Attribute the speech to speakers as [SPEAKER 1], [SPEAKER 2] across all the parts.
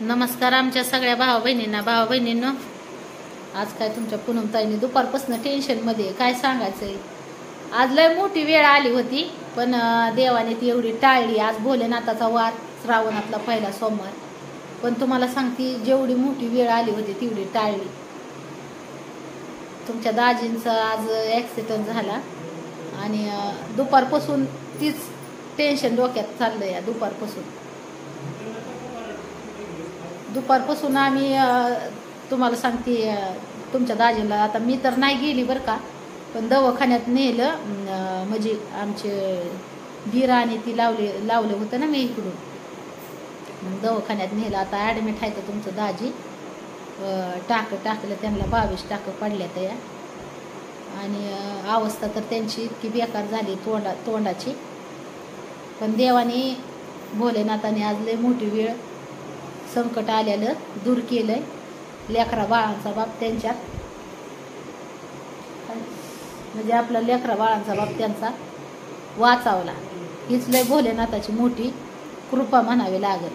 [SPEAKER 1] नमस्कार आमच्या सगळ्या भावा बहिणींनो. आज काय तुमच्या पूनमताईने दुपारपासून टेन्शनमध्ये काय सांगायचंय. आज लय मोठी वेळ आली होती पण देवाने ती एवढी टाळली. आज भोलेनाथाचा वार, श्रावणातला पहिला सोमवार. पण तुम्हाला सांगते जेवढी मोठी वेळ आली होती तेवढी टाळली. तुमच्या दाजींचा आज ॲक्सिडेंट झाला आणि दुपारपासून तीच टेन्शन डोक्यात चाललंय. या दुपारपासून आम्ही तुम्हाला सांगते तुमच्या दाजीला. आता मी तर नाही गेली बरं का, पण दवाखान्यात नेलं. म्हणजे आमचे दीर आणि ती लावलं होतं ना मी इकडून, मग दवाखान्यात नेलं. आता ॲडमिट आहे तर तुमचं दाजी. टाकलं त्यांना 22 टाकं पडल्या त्या. आणि अवस्था तर त्यांची इतकी बेकार झाली तोंडाची. पण देवाने भोलेनाथाने आज लय मोठी वेळ, संकट आलेलं दूर केलंय. लेकरा बाळांचा बाप त्यांच्यात, म्हणजे आपला लेकरा बाळांचा बाप त्यांचा वाचावला. हीच लय भोलेनाथाची मोठी कृपा म्हणावी लागेल.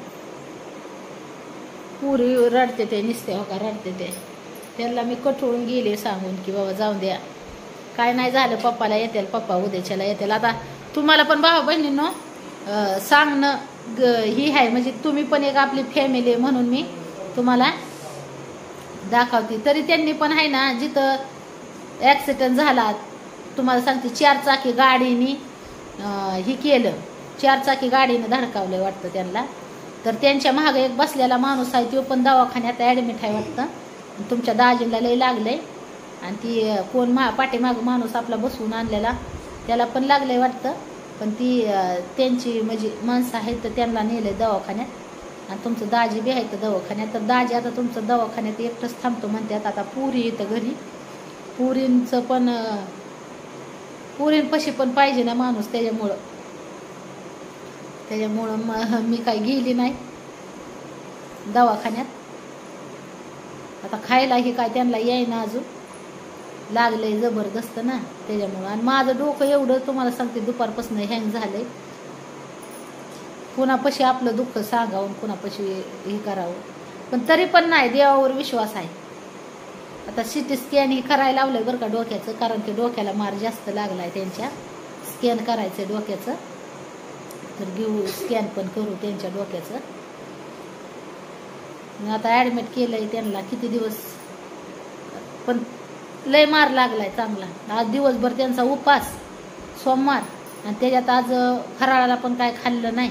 [SPEAKER 1] पुरी रडते ते, निसते हो का रडते ते. त्यांना मी कठवून गेले सांगून की बाबा जाऊन द्या, काय नाही झालं, पप्पाला येतील, पप्पा उद्याच्याला येतील. आता तुम्हाला पण भाऊ बहिणींनो सांगणं ही आहे, म्हणजे तुम्ही पण एक आपली फॅमिली म्हणून मी तुम्हाला दाखवते. तरी त्यांनी पण आहे ना, जिथं ॲक्सिडेंट झाला तुम्हाला सांगते 4 चाकी गाडीने ही केलं, 4 चाकी गाडीने धडकावलं वाटतं त्यांना. तर त्यांच्या मागे एक बसलेला माणूस आहे, तो पण दवाखान्यात ॲडमिट आहे वाटतं. तुमच्या दाजीला लय लागलंय. आणि ती कोण पाठीमाग माणूस आपला बसवून आणलेला त्याला पण लागलंय वाटतं. पण ती त्यांची म्हणजे माणसं आहेत तर त्यांना नेलंय दवाखान्यात. आणि तुमचं दाजी बी आहे तर दवाखान्यात. तर दाजी आता तुमचं दवाखान्यात एकटंच थांबतो म्हणतात. आता पुरी येतं घरी, पुरींचं पण पुरींपाशी पण पाहिजे ना माणूस. त्याच्यामुळं मी काही गेली नाही दवाखान्यात. आता खायला हे काय त्यांना येईना, अजून लागलंय जबरदस्त ना त्याच्यामुळं. आणि माझं डोकं एवढं तुम्हाला सांगते दुपारपासून हँग झालंय. कुणापाशी आपलं दुःख सांगावं, कुणापाशी हे करावं. पण तरी पण नाही, देवावर विश्वास आहे. आता सिटी स्कॅन ही करायला लावलंय बरं का डोक्याचं, कारण की डोक्याला मार जास्त लागलाय त्यांच्या. स्कॅन करायचंय डोक्याचं, तर घेऊ स्कॅन पण करू त्यांच्या डोक्याचं. आता ॲडमिट केलंय त्यांना किती दिवस, पण लय मार लागलाय चांगला. आज दिवसभर त्यांचा उपास, सोमवार, आणि त्याच्यात आज फराळाला पण काय खाल्लं नाही.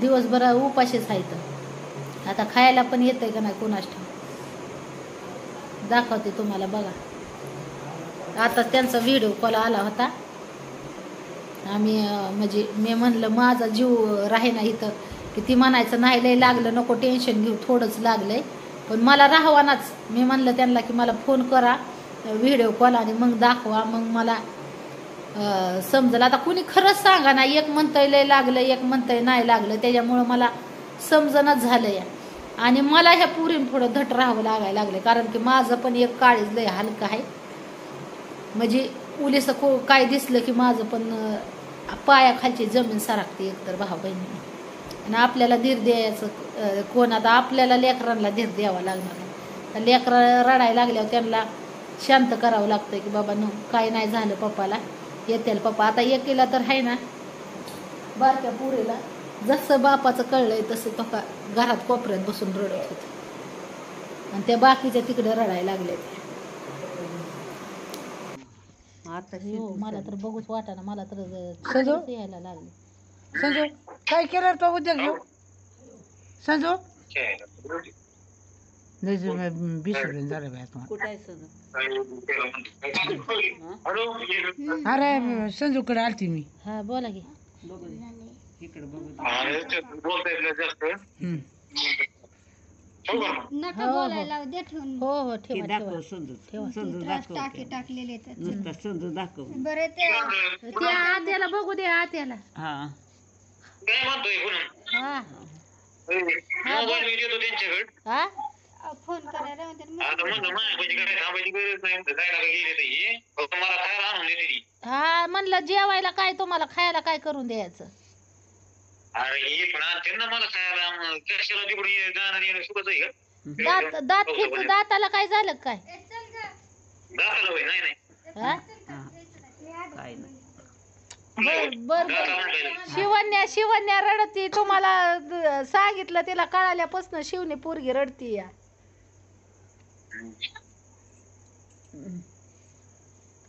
[SPEAKER 1] दिवसभर उपाशीच आहेत. आता खायला पण येतंय का नाही कोणास ठाऊक. दाखवते तुम्हाला बघा. आता त्यांचा व्हिडिओ कॉल आला होता. आम्ही म्हणजे मी म्हणलं माझा जीव राहे ना इथं, की ती म्हणायचं नाही लय लागलं, नको टेन्शन घेऊ, थोडंच लागलंय. पण मला राहवानाच. मी म्हणलं त्यांना की मला फोन करा व्हिडिओ कॉल आणि मग दाखवा, मग मला समजलं. आता कुणी खरंच सांगा ना, एक म्हणतंय लय लागलं, एक म्हणतंय नाही लागलं. त्याच्यामुळं मला समजणच झालं या. आणि मला ह्या पुरीन थोडं धट राहावं लागायला लागलं, कारण की माझं पण एक काळीज लय हलकं आहे. म्हणजे उलीसं काय दिसलं की माझं पण पायाखालची जमीन सरकते एकतर भाऊ बहिणी. आणि आपल्याला धीर द्यायचं कोण, आता आपल्याला लेकरांना धीर द्यावा लागणार. लेकरं रडायला लागल्यावर त्यांना शांत करावं लागतं की बाबा काय नाही झालं, पप्पाला येतील पप्पा. आता एकीला तर आहे ना, बारक्या पुरीला जसं बापाचं कळलंय तसं पप्पा घरात कोपऱ्यात बसून रडत होते. आणि त्या बाकीच्या तिकडे रडायला लागले. मला तर बघूच वाटाना, मला तर यायला लागले.
[SPEAKER 2] संजू काय केलं तो उद्या घेऊ संजू? बिसरून झालं बाय. अरे संजूकडे आलती मी.
[SPEAKER 1] हा बोला की.
[SPEAKER 3] नका बोलायला द्या ठेवून.
[SPEAKER 1] हो हो ठेवा
[SPEAKER 2] दाखव संजू, संजू
[SPEAKER 3] टाके टाकलेले
[SPEAKER 2] नुसता संजू दाखव.
[SPEAKER 3] बरं
[SPEAKER 1] त्या आत्याला बघू दे, आत्याला.
[SPEAKER 2] हा
[SPEAKER 4] काय म्हणतोय
[SPEAKER 1] हा
[SPEAKER 4] मोबाईल मी देतो त्यांच्याकडे.
[SPEAKER 1] हा
[SPEAKER 3] फोन करायला
[SPEAKER 4] आता म्हणलं माझ्यापाशी काय थांबायची गरज नाही, जायला का गेले ते फक्त मला खायला आणून देते ती.
[SPEAKER 1] हा म्हणलं जेवायला काय तुम्हाला खायला काय करून द्यायचं.
[SPEAKER 4] अरे हे पण त्यांना मला खायला कशाला तिकडे जाणं येणं सुखच आहे का?
[SPEAKER 1] दात दाताला काय झालं काय?
[SPEAKER 4] दाताला होय नाही
[SPEAKER 1] हा?
[SPEAKER 2] काय नाही.
[SPEAKER 1] बर शिवन्या रडती. तुम्हाला सांगितलं तिला कळाल्यापासून शिवने पोरगी रडती या.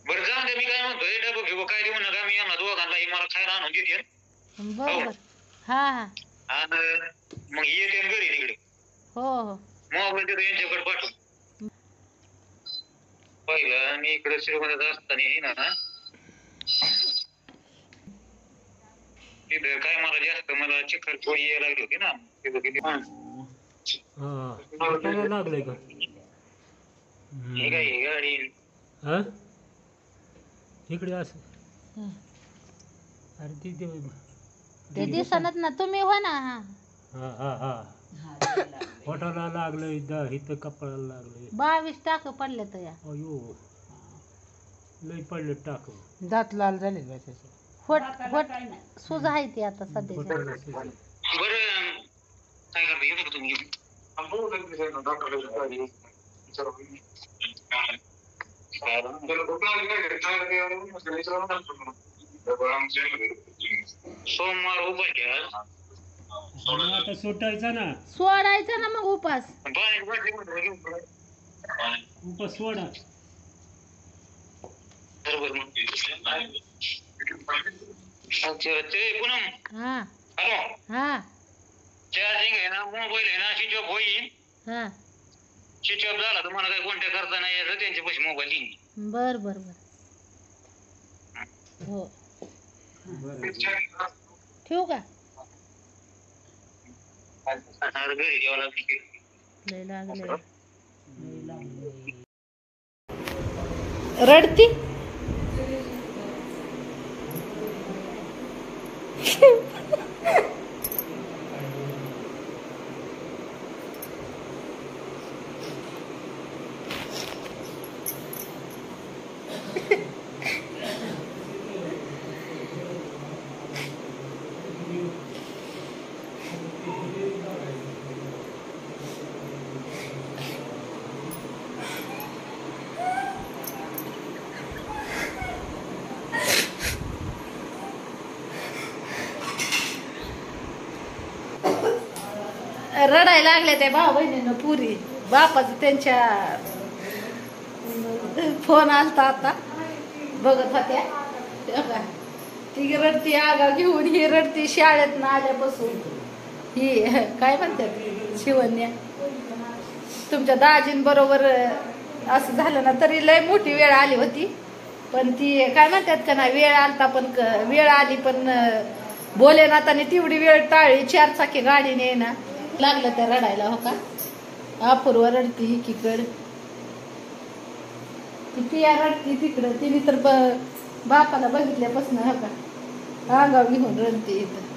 [SPEAKER 4] बरं जाऊन दे. मी काय म्हणतोय डबं घेऊ काय देऊ नका. मी यांना दोघांना मला खायला आणून देते.
[SPEAKER 1] बर हा हा
[SPEAKER 4] आणि मग येते घरी तिकडे.
[SPEAKER 1] हो हो
[SPEAKER 4] मोबाईल तिथे यांच्याकडे पाठवून. पहिलं मी इकडे श्रीगोंद्यात असताना आहे ना तिथं काय मला जास्त मला चिखल थोडी यायला लागली होती ना तिथं किती
[SPEAKER 5] लागलंय का
[SPEAKER 4] हे काय गाडी
[SPEAKER 5] हा इकडे असं अरे
[SPEAKER 1] ते दिसणार ना तुम्ही हो ना.
[SPEAKER 5] हा हा हा पोटाला लागलंय इथं कपाळाला लागलंय
[SPEAKER 1] 22 टाक पडले तर या.
[SPEAKER 5] अयो लय पडले टाक
[SPEAKER 2] दात लाल झाले का त्याचे?
[SPEAKER 1] होट सूज आहे ती आता सध्या.
[SPEAKER 4] बरं काय करता येतं का तुम्ही सोमवार उभा घ्या.
[SPEAKER 5] आता सुटायचा ना
[SPEAKER 1] सोडायचा ना मग उपास.
[SPEAKER 5] उपास सोडा
[SPEAKER 4] बरोबर मग ते पूनम
[SPEAKER 1] हा
[SPEAKER 4] हॅलो
[SPEAKER 1] हा
[SPEAKER 4] चार्जिंग आहे ना मोबाईल आहे ना स्विच ऑफ होईल.
[SPEAKER 1] हा
[SPEAKER 4] स्विच ऑफ झाला तुम्हाला काही कॉन्टॅक्ट करता नाही यायचं त्यांच्या पैसे मोबाईल देईन.
[SPEAKER 1] बर बर बर हो ठेवू का?
[SPEAKER 4] घरी द्यावं लागते.
[SPEAKER 1] लय लागले रडती. रडायला लागले ते भाऊ बहिणीनं पुरी. बापाचं त्यांच्या फोन आलता आता बघत होत्या. ती रडती आगा घेऊन ही रडती शाळेत ना आल्यापासून. ही काय म्हणतात शिवन्या तुमच्या दाजींबरोबर असं झालं ना तरी लय मोठी वेळ आली होती. पण ती काय म्हणतात का ना वेळ आलता पण वेळ आली पण बोले ना त्याने तेवढी वेळ टाळली. 4 चाकी गाडीने ना लागलं त्या रडायला. हो का अपूर्व रडती एकीकडं ती रडती तिकडं. तिने तर बापाला बघितल्यापासून हो का अंगाव घेऊन रडती इथं.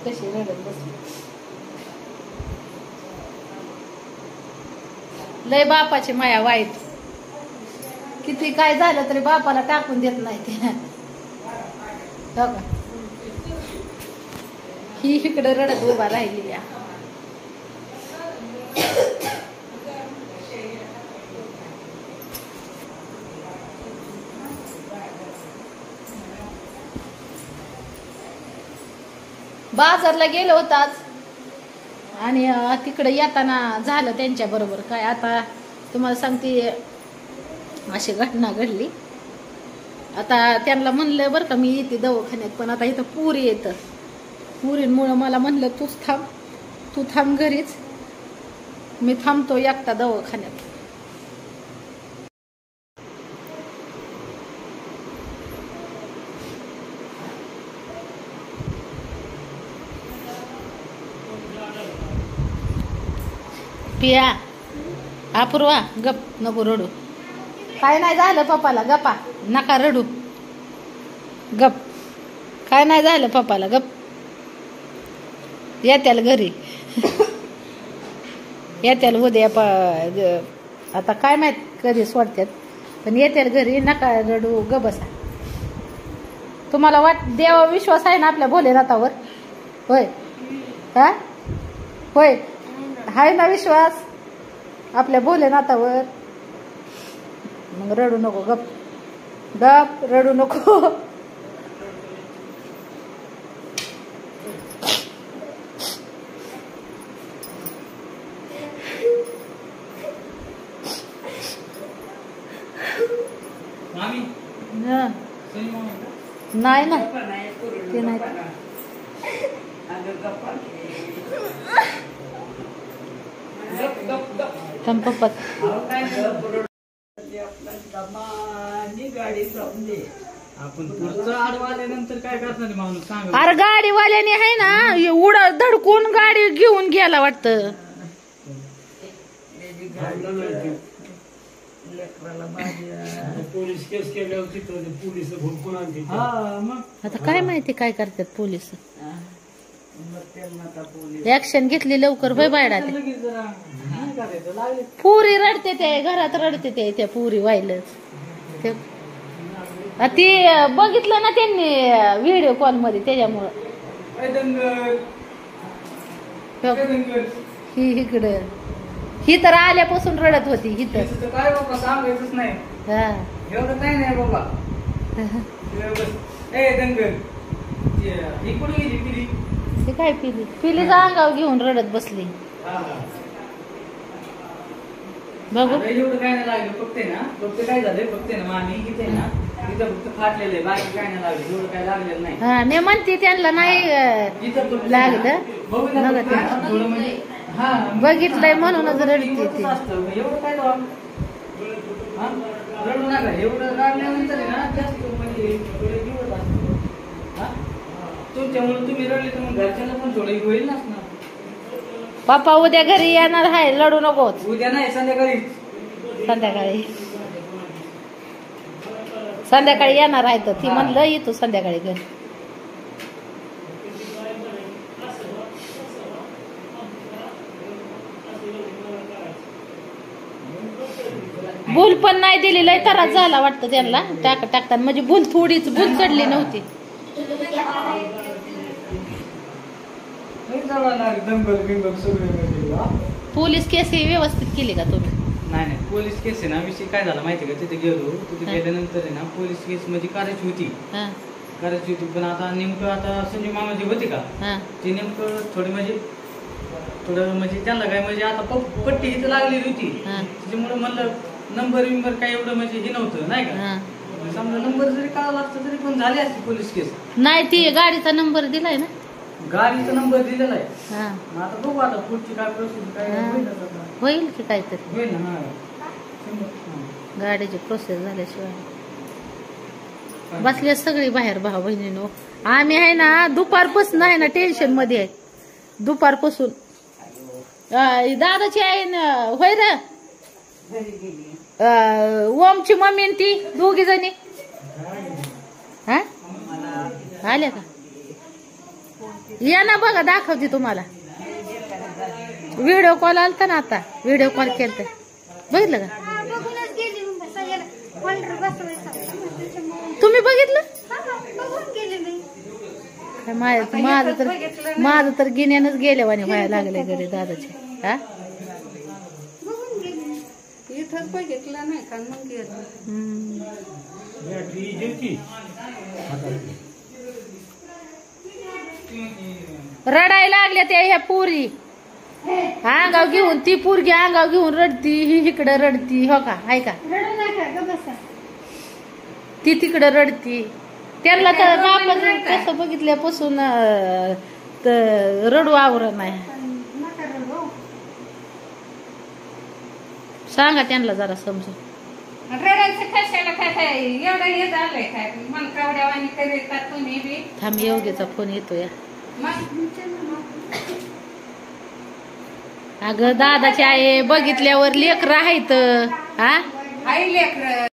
[SPEAKER 1] कशी रडत बसली. लय बापाची माया वाईट. किती काय झालं तरी बापाला टाकून देत नाही ते. हो का ही इकडे रडत उभा राहिली या. बाजारला गेलो होतो आज आणि तिकडे येताना झालं त्यांच्या बरोबर काय. आता तुम्हाला सांगते अशी घटना घडली. आता त्यांना म्हणलं बरं का मी येते दवाखान्यात पण आता इथं पुरी येतं. पुरींमुळं मला म्हणलं तू थांब घरीच. मी थांबतो एकटा दवाखान्यात. पिया अपूर्वा गप नको रडू. काय नाही झालं पप्पाला गप्पा नका रडू. गप काय नाही झालं पप्पाला गप. येत्याल घरी येत्याल उद्या आता काय माहित कधी सोडतात. पण येते घरी नका रडू ग बसा. तुम्हाला देवा विश्वास आहे ना आपल्या भोलेनाथावर? होय हा होय आहे ना विश्वास आपल्या भोलेनाथावर? मग रडू नको, गप गप रडू नको. हं. नाही ना ते नाही पप्पा
[SPEAKER 6] आपण पुढचं आडवा आल्यानंतर काय करणार माणूस सांग.
[SPEAKER 1] अरे गाडीवाल्याने आहे ना उड धडकून गाडी घेऊन गेला वाटतं.
[SPEAKER 5] पोलीस केस केल्यावर तिथं पोलीस भुंकून आणते.
[SPEAKER 1] आता काय माहिती काय करतात पोलीस. ऍक्शन घेतली लवकर होय बायडा. पुरी रडते ते घरात रडते ते त्या पुरी व्हायलंच ते. ती बघितलं ना त्यांनी व्हिडिओ कॉल मध्ये त्याच्यामुळं. ही इकडं ही तर आल्यापासून रडत होती. ही तर
[SPEAKER 6] काय बाबा सांगायचंच नाही.
[SPEAKER 1] हा
[SPEAKER 6] एवढं काय नाही बाबा. ए दंगल ही कुठे गेली पिली?
[SPEAKER 1] ते काय पिलीचा अंगाव घेऊन रडत बसली. बघू
[SPEAKER 6] एवढं काय नाही लागलं. फक्त ना फक्त काय झालंय फक्त ना मामी इथे ना तिथं फक्त फाटलेलं आहे. बाकी काय नाही लागलं. एवढं काय लागलेलं नाही.
[SPEAKER 1] हा मी म्हणते त्यांना नाही लागलं.
[SPEAKER 6] थोडं म्हणजे हा
[SPEAKER 1] बघितलंय म्हणूनच रडते ती.
[SPEAKER 6] एवढं काय रडू नका. एवढं रडल्यानंतर ना जास्त म्हणजे तुमच्यामुळे तुम्ही रडले तर मग घरच्यांना पण थोडं होईल ना.
[SPEAKER 1] पप्पा उद्या घरी येणार आहे, लढू नकोच.
[SPEAKER 6] उद्या नाही संध्याकाळी.
[SPEAKER 1] संध्याकाळी संध्याकाळी येणार आहे तर ती म्हणलं येतो संध्याकाळी घरी. भूल पण नाही दिली. लय त्रास झाला वाटतं त्यांना टाकताना. म्हणजे भूल थोडीच भूल चढली नव्हती. पोलीस केस व्यवस्थित केली का तुम्ही?
[SPEAKER 6] नाही नाही पोलीस केस आहे ना. विषय काय झाला माहिती का? तिथे गेलो. तिथे गेल्यानंतर आहे ना पोलीस केस म्हणजे करायची होती. करायची होती पण आता नेमकं आता संजय मामा जे होते का ते नेमकं थोडं म्हणजे त्यांना काय म्हणजे आता पट्टी इथं लागलेली होती. त्याच्यामुळे म्हणलं नंबर काय एवढं म्हणजे हे नव्हतं नाही का. समजा नंबर जरी काढावा लागतं तरी पण झाली असती पोलीस केस.
[SPEAKER 1] नाही ती गाडीचा नंबर दिलाय ना.
[SPEAKER 6] गाडीचा नंबर दिलेला आहे. आता बघू आता पुढची काय प्रोसेस काय
[SPEAKER 1] होईल की काहीतरी
[SPEAKER 6] होईल ना.
[SPEAKER 1] गाडीची प्रोसेस झाल्याशिवाय. बसले सगळी बाहेर भाऊ बहिणीनो. आम्ही आहे ना दुपारपासून आहे ना टेन्शन मध्ये आहे. दुपारपासून दादाची आहे ना होय रे. ओमची मम्मी ती दोघी जणी हा आल्या का? या ना बघा दाखवते तुम्हाला. व्हिडिओ कॉल आलता ना आता. व्हिडिओ कॉल केलता बघितलं का? तुम्ही बघितलं? माझं तर गिन्यानच गेल्यावानी व्हायला लागले घरी दादाचे. हा
[SPEAKER 2] इथंच बघितलं नाही का मग
[SPEAKER 1] रडायला लागल्या त्या ह्या पुरी. अंगाव घेऊन ती पोरगी अंगाव घेऊन रडती. ही इकडं रडती. हो का आहे का? ती तिकडं रडती. त्यांना तर बापाचं कसं बघितल्यापासून रडू आवरण नाही. सांगा त्यांना जरा समजून.
[SPEAKER 2] रडायचं कशाला काय एवढं हे झालंय काय मन कावड्यावानी करतात तुम्ही बी.
[SPEAKER 1] थांब योगीचा फोन येतोय. अगं दादाची आहे बघितल्यावर लेकरं आहेत. हा
[SPEAKER 2] आई लेकरं